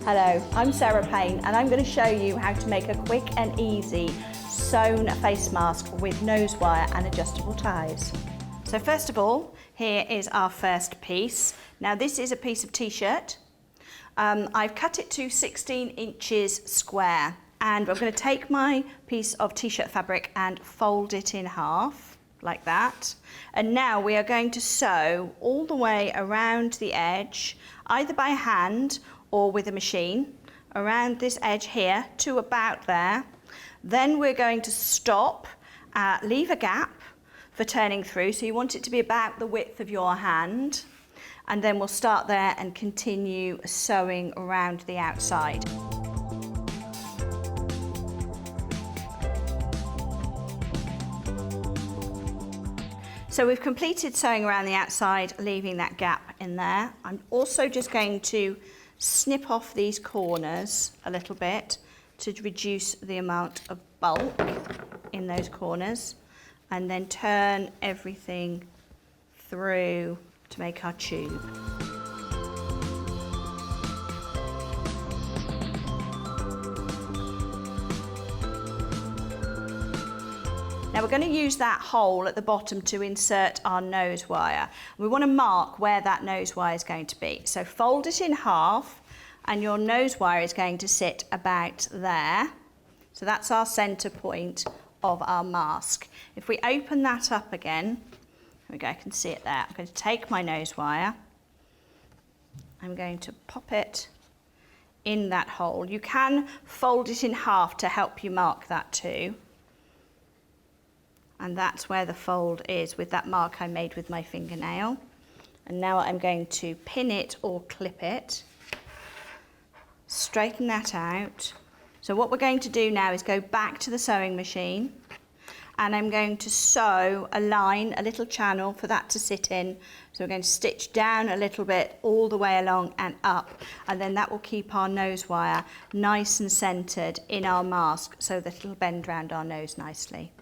Hello, I'm Sarah Payne and I'm going to show you how to make a quick and easy sewn face mask with nose wire and adjustable ties. So first of all, here is our first piece. Now this is a piece of t-shirt. I've cut it to 16 inches square, and I'm going to take my piece of t-shirt fabric and fold it in half like that. And now we are going to sew all the way around the edge, either by hand or with a machine, around this edge here to about there. Then we're going to stop, leave a gap for turning through, so you want it to be about the width of your hand, and then we'll start there and continue sewing around the outside. So we've completed sewing around the outside, leaving that gap in there. I'm also just going to snip off these corners a little bit to reduce the amount of bulk in those corners, and then turn everything through to make our tube. Now we're going to use that hole at the bottom to insert our nose wire. We want to mark where that nose wire is going to be. So fold it in half and your nose wire is going to sit about there. So that's our centre point of our mask. If we open that up again, there we go, I can see it there. I'm going to take my nose wire. I'm going to pop it in that hole. You can fold it in half to help you mark that too. And that's where the fold is, with that mark I made with my fingernail. And now I'm going to pin it or clip it, straighten that out. So what we're going to do now is go back to the sewing machine, and I'm going to sew a line, a little channel for that to sit in. So we're going to stitch down a little bit all the way along and up, and then that will keep our nose wire nice and centred in our mask so that it'll bend round our nose nicely.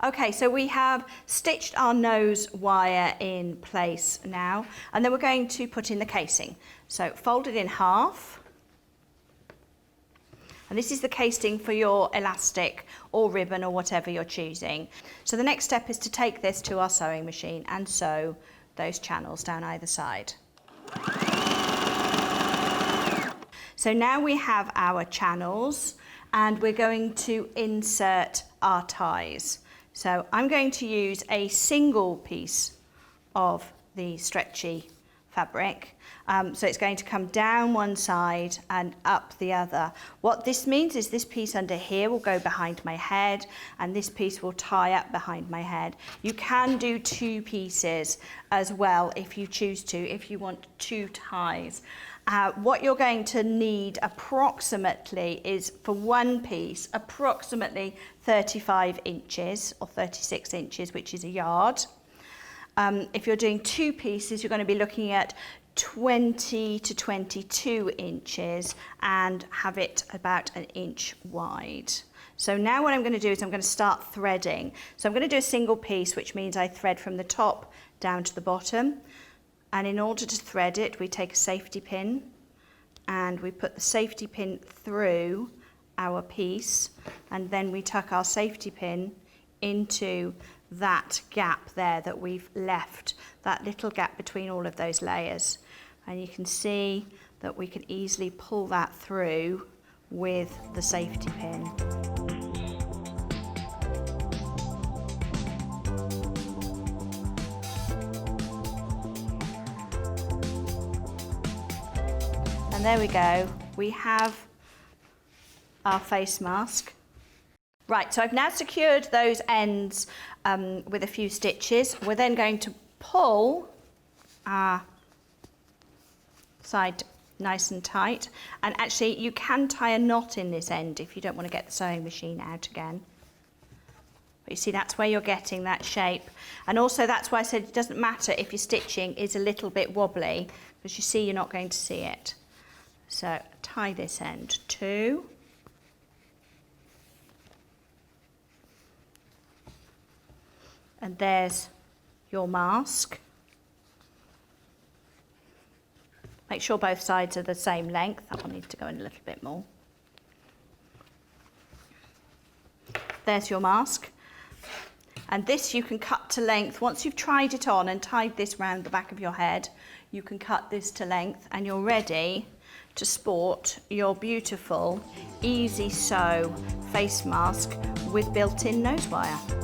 Okay, so we have stitched our nose wire in place now, and then we're going to put in the casing. So fold it in half. And this is the casing for your elastic or ribbon or whatever you're choosing. So the next step is to take this to our sewing machine and sew those channels down either side. So now we have our channels, and we're going to insert our ties. So I'm going to use a single piece of the stretchy fabric. So it's going to come down one side and up the other. What this means is this piece under here will go behind my head, and this piece will tie up behind my head. You can do two pieces as well if you choose to, if you want two ties. What you're going to need approximately is, for one piece, approximately 35 inches or 36 inches, which is a yard. If you're doing two pieces, you're going to be looking at 20 to 22 inches and have it about an inch wide. So now what I'm going to do is I'm going to start threading. So I'm going to do a single piece, which means I thread from the top down to the bottom. And in order to thread it, we take a safety pin and we put the safety pin through our piece, and then we tuck our safety pin into that gap there that we've left, that little gap between all of those layers. And you can see that we can easily pull that through with the safety pin. And there we go, we have our face mask. Right, so I've now secured those ends with a few stitches. We're then going to pull our side nice and tight. And actually, you can tie a knot in this end if you don't want to get the sewing machine out again. But you see, that's where you're getting that shape. And also that's why I said it doesn't matter if your stitching is a little bit wobbly, because you see you're not going to see it. So tie this end too. And there's your mask. Make sure both sides are the same length. That one needs to go in a little bit more. There's your mask. And this you can cut to length. Once you've tried it on and tied this round the back of your head, you can cut this to length and you're ready to sport your beautiful easy sew face mask with built-in nose wire.